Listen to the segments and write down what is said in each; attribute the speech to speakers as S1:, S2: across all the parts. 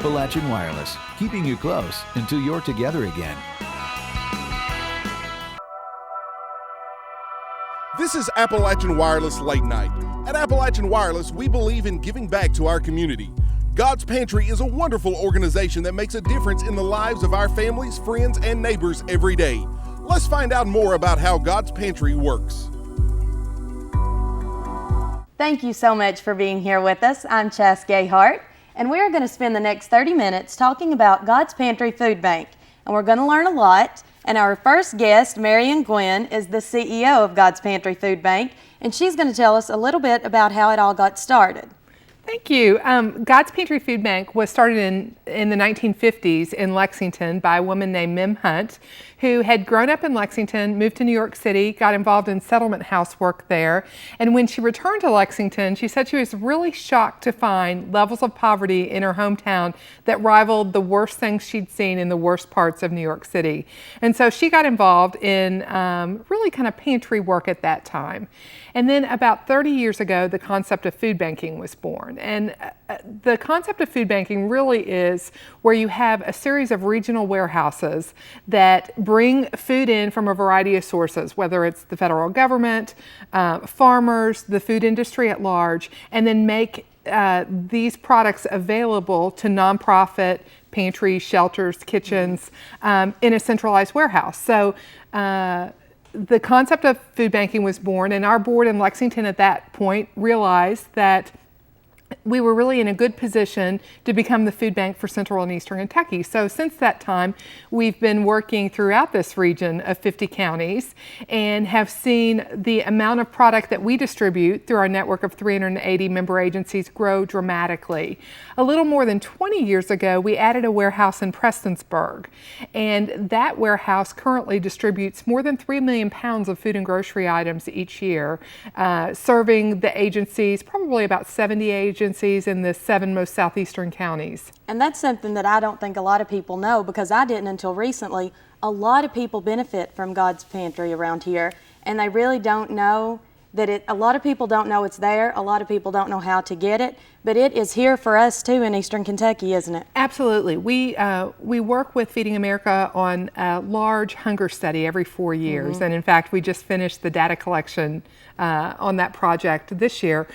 S1: Appalachian Wireless, keeping you close until you're together again.
S2: This is Appalachian Wireless Late Night. At Appalachian Wireless, we believe in giving back to our community. God's Pantry is a wonderful organization that makes a difference in the lives of our families, friends, and neighbors every day. Let's find out more about how God's Pantry works.
S3: Thank you so much for being here with us. I'm Chas Gayhart, and we're going to spend the next 30 minutes talking about God's Pantry Food Bank. And we're going to learn a lot. And our first guest, Marion Gwynn, is the CEO of God's Pantry Food Bank, and she's going to tell us a little bit about how it all got started.
S4: Thank you. God's Pantry Food Bank was started in the 1950s in Lexington by a woman named Mim Hunt, who had grown up in Lexington, moved to New York City, got involved in settlement housework there. And when she returned to Lexington, she said she was really shocked to find levels of poverty in her hometown that rivaled the worst things she'd seen in the worst parts of New York City. And so she got involved in really kind of pantry work at that time. And then about 30 years ago, the concept of food banking was born. And the concept of food banking really is where you have a series of regional warehouses that bring food in from a variety of sources, whether it's the federal government, farmers, the food industry at large, and then make these products available to nonprofit pantries, shelters, kitchens in a centralized warehouse. So the concept of food banking was born, and our board in Lexington at that point realized that we were really in a good position to become the food bank for Central and Eastern Kentucky. So since that time, we've been working throughout this region of 50 counties and have seen the amount of product that we distribute through our network of 380 member agencies grow dramatically. A little more than 20 years ago, we added a warehouse in Prestonsburg, and that warehouse currently distributes more than 3 million pounds of food and grocery items each year, serving the agencies, probably about 70 agencies in the 7 most southeastern counties.
S3: And that's something that I don't think a lot of people know, because I didn't until recently. A lot of people benefit from God's Pantry around here, and they really don't know that a lot of people don't know it's there. A lot of people don't know how to get it, but it is here for us too in Eastern Kentucky, isn't it?
S4: Absolutely. We work with Feeding America on a large hunger study every 4 years, and in fact, we just finished the data collection on that project this year.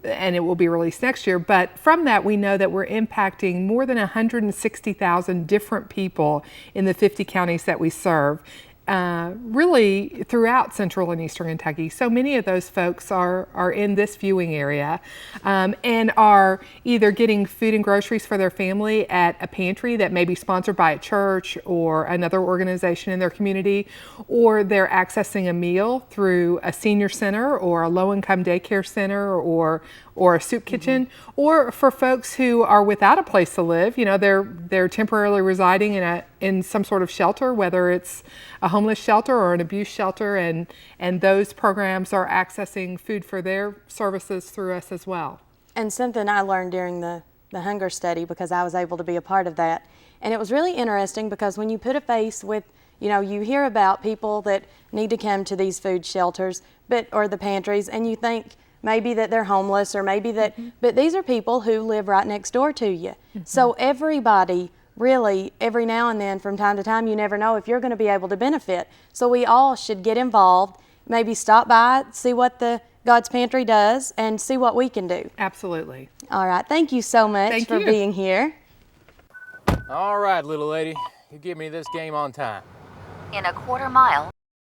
S4: And it will be released next year. But from that, we know that we're impacting more than 160,000 different people in the 50 counties that we serve, really throughout Central and Eastern Kentucky. So many of those folks are in this viewing area and are either getting food and groceries for their family at a pantry that may be sponsored by a church or another organization in their community, or they're accessing a meal through a senior center or a low-income daycare center or a soup kitchen, or for folks who are without a place to live. You know, they're temporarily residing in some sort of shelter, whether it's a homeless shelter or an abuse shelter, and those programs are accessing food for their services through us as well.
S3: And something I learned during the hunger study, because I was able to be a part of that, and it was really interesting because when you put a face with, you know, you hear about people that need to come to these food shelters, or the pantries, and you think maybe that they're homeless, or maybe that, but these are people who live right next door to you. So everybody, really, every now and then, from time to time, you never know if you're going to be able to benefit. So we all should get involved, maybe stop by, see what the God's Pantry does, and see what we can do.
S4: Absolutely.
S3: All right, thank you so much for being here.
S5: All right, little lady, you get me this game on time.
S6: In a quarter mile,